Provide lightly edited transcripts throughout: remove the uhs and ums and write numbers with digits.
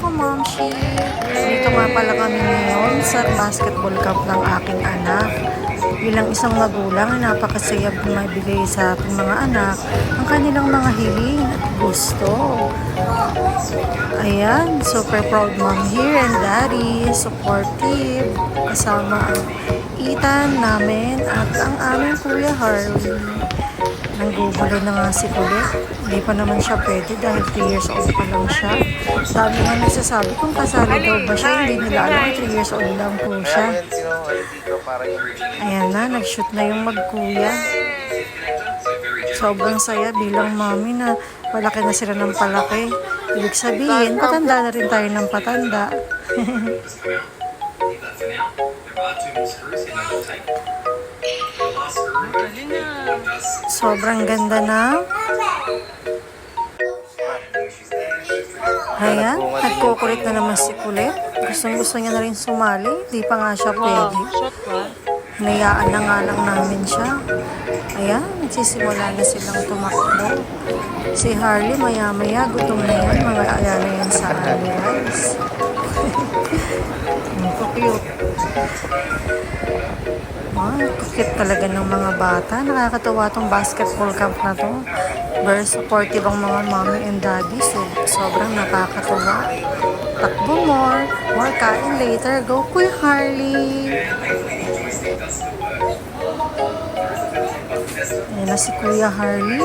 ko, Momshi. Dito nga pala kami ngayon sa basketball camp ng aking anak. Bilang isang magulang, napakasaya mabigay sa ating mga anak ang kanilang mga hiling at gusto. Ayan, super proud mom here and daddy, supportive, kasama ang Ethan namin at ang aming Kuya Harley. Nanggugulo na nga si Kulit. Hindi pa naman siya pwede dahil 3 years old pa lang siya. Sabi nga nagsasabi kung kasali daw ba siya, hindi nila alam 3 years old lang po siya. Ayan na, nag-shoot na yung magkuya. Sobrang saya bilang mami na palaki na sila ng palaki. Ibig sabihin, patanda na rin tayo ng patanda. Sobrang ganda na. Ayan, nagkukulit na naman si Kulit. Gusto niya na rin sumali. Di pa nga siya pwede. Hinayaan na nga lang namin siya. Ayan, nagsisimula na silang tumakbo. Si Harley, maya-maya, gutom na yan. Mga ala na yan sa Harley Rice. Ang cute. Ay, cute talaga ng mga bata. Nakakatawa tong basketball camp na to. Very supportive ang mga mommy and daddy. So, sobrang nakakatawa. Takbo more kain later. Go Kuya Harley. Ayan na si Kuya Harley.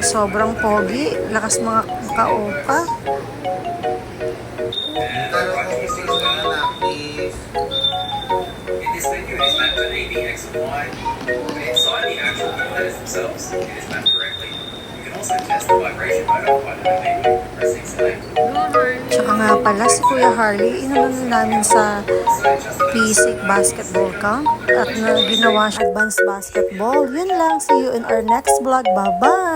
Sobrang pogi. Lakas mga kaupa. In this menu, it is mapped to A, B, X, and Y. Inside the actual letters themselves, it is mapped correctly. You can also test the vibration mode by the menu, pressing select. Tsaka nga pala si Kuya Harley, inulun namin sa basic basketball camp at ginawa siya advanced basketball. Yun lang, see you in our next vlog. Bye-bye!